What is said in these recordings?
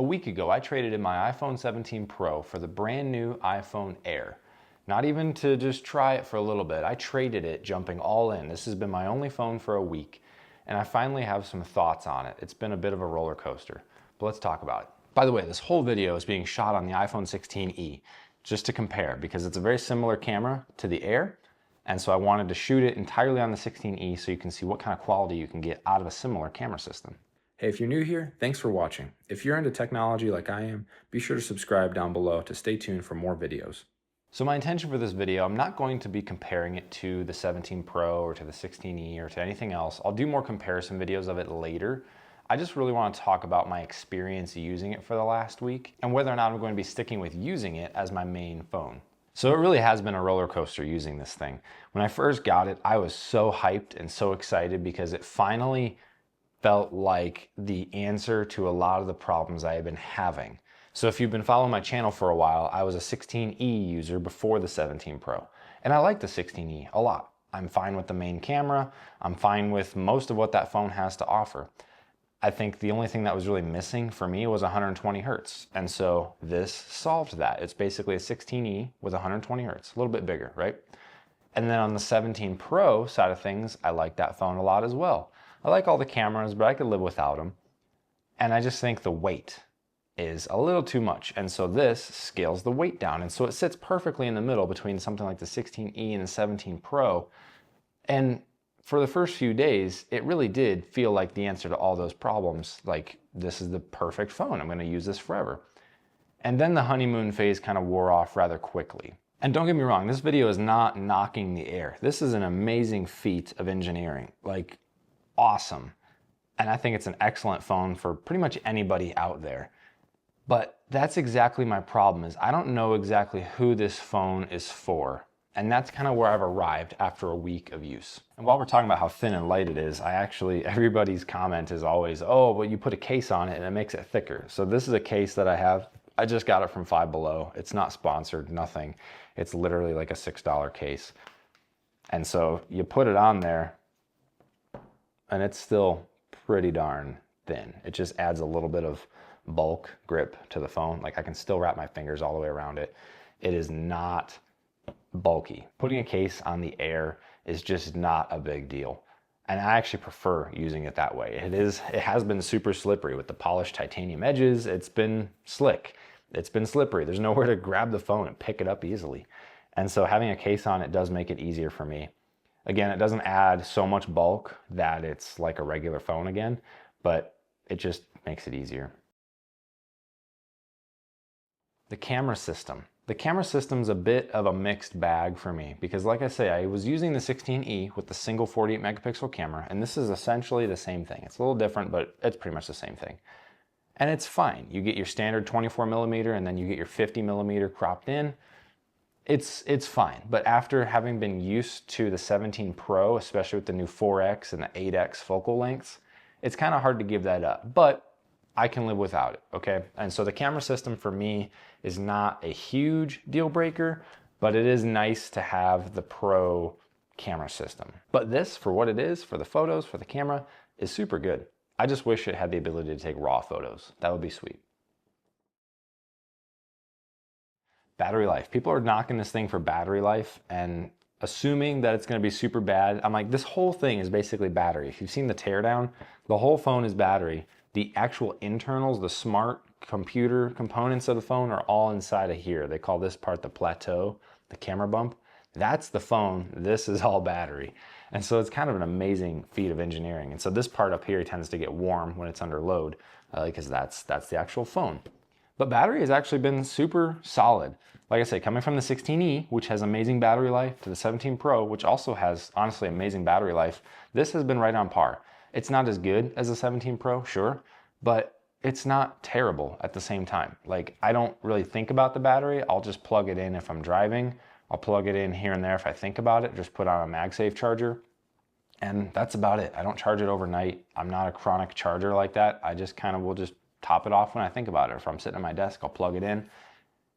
A week ago, I traded in my iPhone 17 Pro for the brand new iPhone Air. Not even to just try it for a little bit. I traded it jumping all in. This has been my only phone for a week, and I finally have some thoughts on it. It's been a bit of a roller coaster, but let's talk about it. By the way, this whole video is being shot on the iPhone 16e, just to compare, because it's a very similar camera to the Air, and so I wanted to shoot it entirely on the 16e so you can see what kind of quality you can get out of a similar camera system. Hey, if you're new here, thanks for watching. If you're into technology like I am, be sure to subscribe down below to stay tuned for more videos. So my intention for this video, I'm not going to be comparing it to the 17 Pro or to the 16e or to anything else. I'll do more comparison videos of it later. I just really want to talk about my experience using it for the last week and whether or not I'm going to be sticking with using it as my main phone. So it really has been a roller coaster using this thing. When I first got it, I was so hyped and so excited because it finally felt like the answer to a lot of the problems I had been having. So if you've been following my channel for a while, I was a 16e user before the 17 Pro. And I like the 16e a lot. I'm fine with the main camera. I'm fine with most of what that phone has to offer. I think the only thing that was really missing for me was 120 hertz. And so this solved that. It's basically a 16e with 120 hertz, a little bit bigger, right? And then on the 17 Pro side of things, I like that phone a lot as well. I like all the cameras, but I could live without them. And I just think the weight is a little too much. And so this scales the weight down. And so it sits perfectly in the middle between something like the 16e and the 17 Pro. And for the first few days, it really did feel like the answer to all those problems. Like, this is the perfect phone. I'm going to use this forever. And then the honeymoon phase kind of wore off rather quickly. And don't get me wrong, this video is not knocking the Air. This is an amazing feat of engineering. Like, awesome. And I think it's an excellent phone for pretty much anybody out there. But that's exactly my problem, is I don't know exactly who this phone is for. And that's kind of where I've arrived after a week of use. And while we're talking about how thin and light it is, everybody's comment is always, oh, well, you put a case on it and it makes it thicker. So this is a case that I have. I just got it from Five Below. It's not sponsored, nothing. It's literally like a $6 case. And so you put it on there and it's still pretty darn thin. It just adds a little bit of bulk grip to the phone. Like, I can still wrap my fingers all the way around it. It is not bulky. Putting a case on the Air is just not a big deal. And I actually prefer using it that way. It has been super slippery with the polished titanium edges. It's been slick. It's been slippery. There's nowhere to grab the phone and pick it up easily. And so having a case on it does make it easier for me. Again, it doesn't add so much bulk that it's like a regular phone again, but it just makes it easier. The camera system. The camera system's a bit of a mixed bag for me because, like I say, I was using the 16e with the single 48 megapixel camera, and this is essentially the same thing. It's a little different, but it's pretty much the same thing. And it's fine. You get your standard 24 millimeter and then you get your 50 millimeter cropped in. It's fine. But after having been used to the 17 Pro, especially with the new 4X and the 8X focal lengths, it's kind of hard to give that up. But I can live without it, okay? And so the camera system for me is not a huge deal breaker, but it is nice to have the Pro camera system. But this, for what it is, for the photos, for the camera, is super good. I just wish it had the ability to take raw photos. That would be sweet. Battery life. People are knocking this thing for battery life and assuming that it's going to be super bad. I'm like, this whole thing is basically battery. If you've seen the teardown, the whole phone is battery. The actual internals, the smart computer components of the phone are all inside of here. They call this part the plateau, the camera bump. That's the phone. This is all battery. And so it's kind of an amazing feat of engineering. And so this part up here tends to get warm when it's under load because that's the actual phone. But battery has actually been super solid. Like I say, coming from the 16e, which has amazing battery life, to the 17 Pro, which also has honestly amazing battery life, this has been right on par. It's not as good as the 17 Pro, sure, but it's not terrible at the same time. Like, I don't really think about the battery. I'll just plug it in if I'm driving. I'll plug it in here and there if I think about it, just put on a MagSafe charger. And that's about it. I don't charge it overnight. I'm not a chronic charger like that. I just kind of will just top it off when I think about it. If I'm sitting at my desk, I'll plug it in.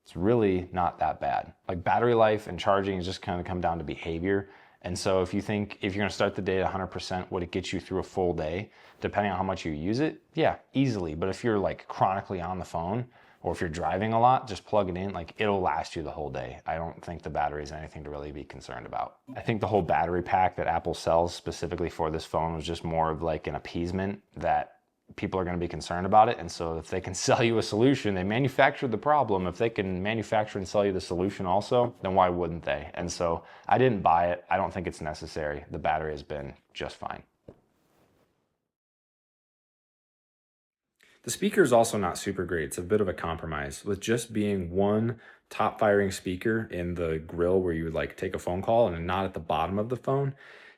It's really not that bad. Like, battery life and charging is just kind of come down to behavior. And so if you're gonna start the day at 100%, would it get you through a full day? Depending on how much you use it, yeah, easily. But if you're like chronically on the phone, or if you're driving a lot, just plug it in, like it'll last you the whole day. I don't think the battery is anything to really be concerned about. I think the whole battery pack that Apple sells specifically for this phone was just more of like an appeasement that people are going to be concerned about it. And so if they can sell you a solution, they manufactured the problem. If they can manufacture and sell you the solution also, then why wouldn't they? And so I didn't buy it. I don't think it's necessary. The battery has been just fine. The speaker is also not super great. It's a bit of a compromise with just being one top firing speaker in the grill where you would like take a phone call and not at the bottom of the phone.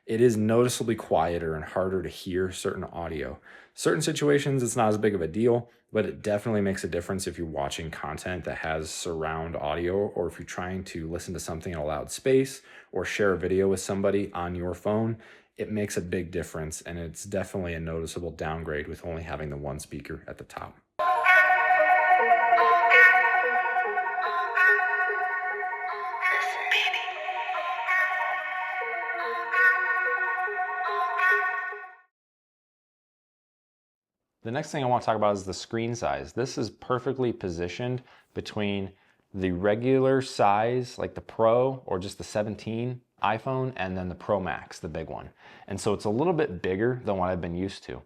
It is noticeably quieter and harder to hear certain audio. Certain situations, it's not as big of a deal, but it definitely makes a difference if you're watching content that has surround audio, or if you're trying to listen to something in a loud space or share a video with somebody on your phone. It makes a big difference, and it's definitely a noticeable downgrade with only having the one speaker at the top. The next thing I want to talk about is the screen size. This is perfectly positioned between the regular size, like the Pro or just the 17 iPhone, and then the Pro Max, the big one. And so it's a little bit bigger than what I've been used to.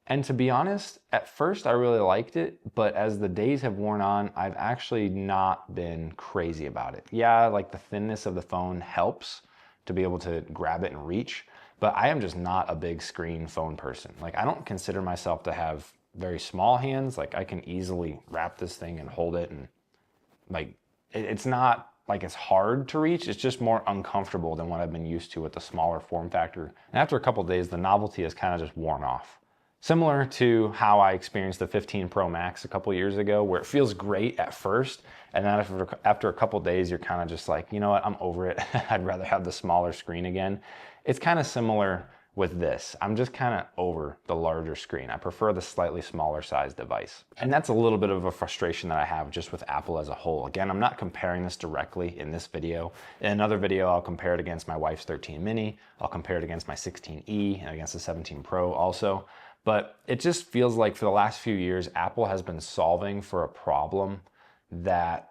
And to be honest, at first I really liked it, but as the days have worn on, I've actually not been crazy about it. Yeah, like the thinness of the phone helps to be able to grab it and reach, but I am just not a big screen phone person. Like I don't consider myself to have very small hands. Like I can easily wrap this thing and hold it, and like it's not like it's hard to reach, it's just more uncomfortable than what I've been used to with the smaller form factor. And after a couple of days, the novelty has kind of just worn off. Similar to how I experienced the 15 Pro Max a couple years ago, where it feels great at first, and then after a couple days, you're kind of just like, you know what, I'm over it. I'd rather have the smaller screen again. It's kind of similar with this. I'm just kind of over the larger screen. I prefer the slightly smaller size device. And that's a little bit of a frustration that I have just with Apple as a whole. Again, I'm not comparing this directly in this video. In another video, I'll compare it against my wife's 13 mini. I'll compare it against my 16e and against the 17 Pro also. But it just feels like for the last few years, Apple has been solving for a problem that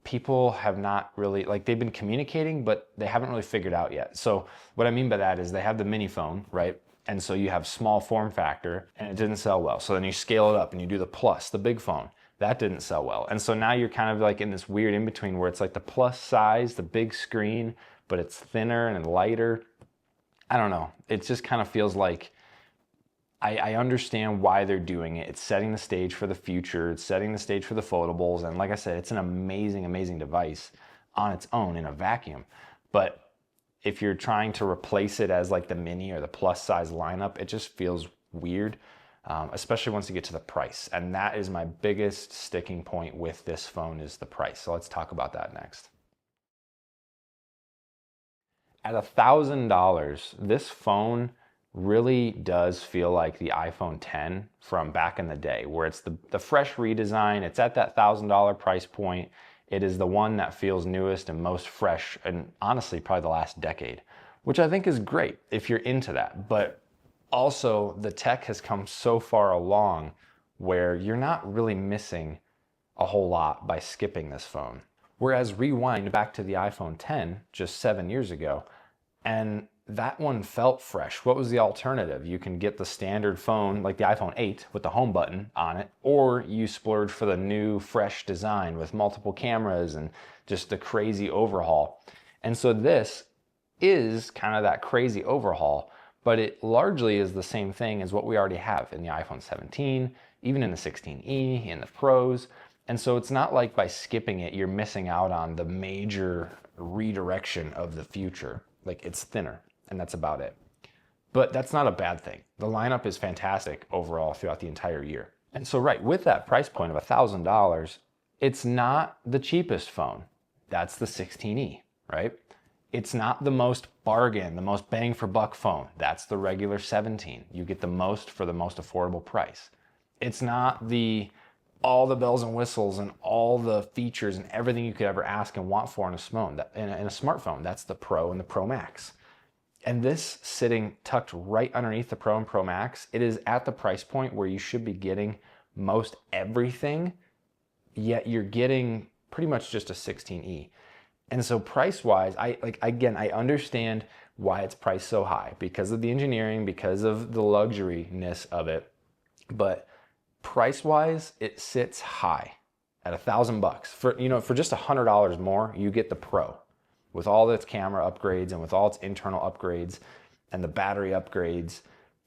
people have not really, like they've been communicating, but they haven't really figured out yet. So what I mean by that is they have the mini phone, right? And so you have small form factor and it didn't sell well. So then you scale it up and you do the Plus, the big phone. That didn't sell well. And so now you're kind of like in this weird in between where it's like the Plus size, the big screen, but it's thinner and lighter. I don't know. It just kind of feels like I understand why they're doing it. It's setting the stage for the future. It's setting the stage for the foldables. And like I said, it's an amazing, amazing device on its own in a vacuum. But if you're trying to replace it as like the mini or the plus size lineup, it just feels weird, especially once you get to the price. And that is my biggest sticking point with this phone is the price. So let's talk about that next. At $1,000, this phone really does feel like the iPhone 10 from back in the day, where it's the fresh redesign. It's at that $1,000 price point. It is the one that feels newest and most fresh, and honestly, probably the last decade, which I think is great if you're into that. But also, the tech has come so far along where you're not really missing a whole lot by skipping this phone. Whereas rewind back to the iPhone 10 just 7 years ago, and that one felt fresh. What was the alternative? You can get the standard phone like the iPhone 8 with the home button on it, or you splurge for the new fresh design with multiple cameras and just the crazy overhaul. And so this is kind of that crazy overhaul, but it largely is the same thing as what we already have in the iPhone 17, even in the 16e, in the Pros. And so it's not like by skipping it, you're missing out on the major redirection of the future. Like it's thinner. And that's about it. But that's not a bad thing. The lineup is fantastic overall throughout the entire year. And so right, with that price point of $1,000, it's not the cheapest phone. That's the 16e, right? It's not the most bargain, the most bang for buck phone. That's the regular 17. You get the most for the most affordable price. It's not all the bells and whistles and all the features and everything you could ever ask and want for in a smartphone. That's the Pro and the Pro Max. And this sitting tucked right underneath the Pro and Pro Max, it is at the price point where you should be getting most everything, yet you're getting pretty much just a 16E. And so price-wise, I understand why it's priced so high because of the engineering, because of the luxuriness of it. But price-wise, it sits high at $1,000. For just $100 more, you get the Pro with all its camera upgrades and with all its internal upgrades and the battery upgrades.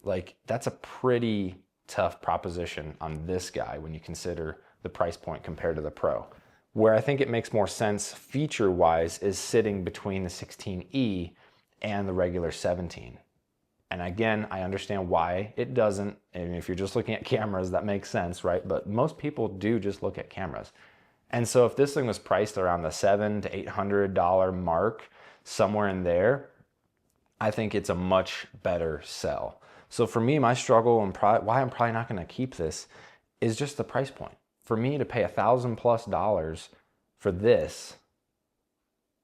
Like, that's a pretty tough proposition on this guy when you consider the price point compared to the Pro. Where I think it makes more sense feature-wise is sitting between the 16E and the regular 17. And again, I understand why it doesn't. And if you're just looking at cameras, that makes sense, right? But most people do just look at cameras. And so if this thing was priced around the $700 to $800 mark, somewhere in there, I think it's a much better sell. So for me, my struggle and why I'm probably not going to keep this is just the price point. For me to pay $1,000+ for this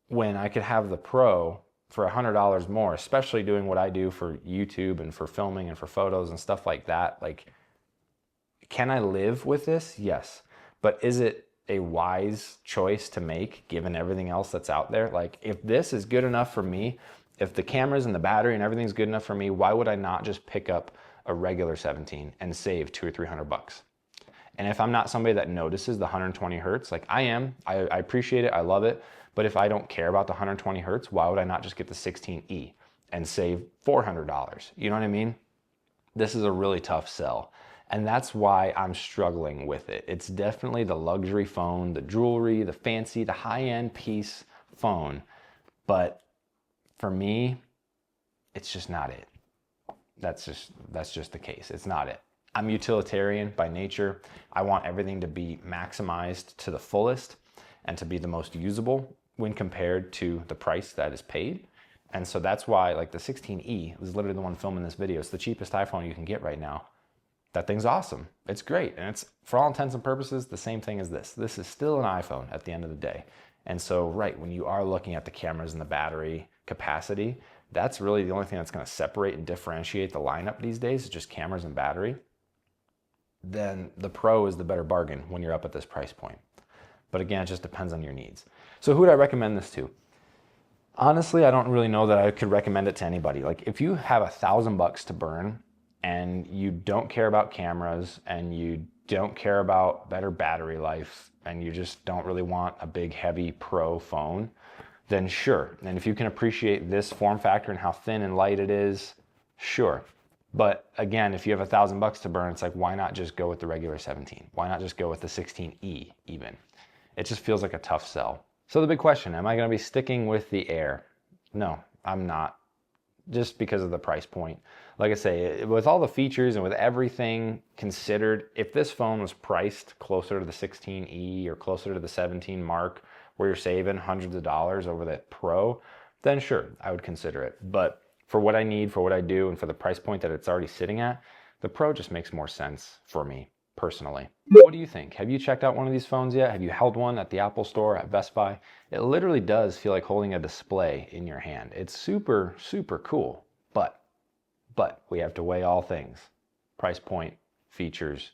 when I could have the Pro for $100 more, especially doing what I do for YouTube and for filming and for photos and stuff like that. Like, can I live with this? Yes. But is it a wise choice to make given everything else that's out there? Like, if this is good enough for me, if the cameras and the battery and everything's good enough for me, why would I not just pick up a regular 17 and save $200 or $300? And if I'm not somebody that notices the 120 hertz, like I am, I appreciate it, I love it. But if I don't care about the 120 hertz, why would I not just get the 16E and save $400? You know what I mean? This is a really tough sell. And that's why I'm struggling with it. It's definitely the luxury phone, the jewelry, the fancy, the high-end piece phone. But for me, it's just not it. That's just the case. It's not it. I'm utilitarian by nature. I want everything to be maximized to the fullest and to be the most usable when compared to the price that is paid. And so that's why, like, the 16E was literally the one filming this video. It's the cheapest iPhone you can get right now. That thing's awesome. It's great. And it's, for all intents and purposes, the same thing as this. This is still an iPhone at the end of the day. And so, right, when you are looking at the cameras and the battery capacity, that's really the only thing that's going to separate and differentiate the lineup these days is just cameras and battery. Then the Pro is the better bargain when you're up at this price point. But again, it just depends on your needs. So who would I recommend this to? Honestly, I don't really know that I could recommend it to anybody. Like, if you have $1,000 to burn and you don't care about cameras and you don't care about better battery life and you just don't really want a big heavy Pro phone, then sure. And if you can appreciate this form factor and how thin and light it is, sure. But again, if you have $1,000 to burn, it's like, why not just go with the regular 17? Why not just go with the 16E even? It just feels like a tough sell. So the big question, am I going to be sticking with the Air? No, I'm not. Just because of the price point. Like I say, with all the features and with everything considered, if this phone was priced closer to the 16E or closer to the 17 mark, where you're saving hundreds of dollars over that Pro, then sure, I would consider it. But for what I need, for what I do, and for the price point that it's already sitting at, the Pro just makes more sense for me personally. What do you think? Have you checked out one of these phones yet? Have you held one at the Apple Store, at Best Buy? It literally does feel like holding a display in your hand. It's super, super cool, but we have to weigh all things. Price point, features.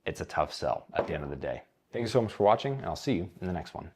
It's a tough sell at the end of the day. Thank you so much for watching, and I'll see you in the next one.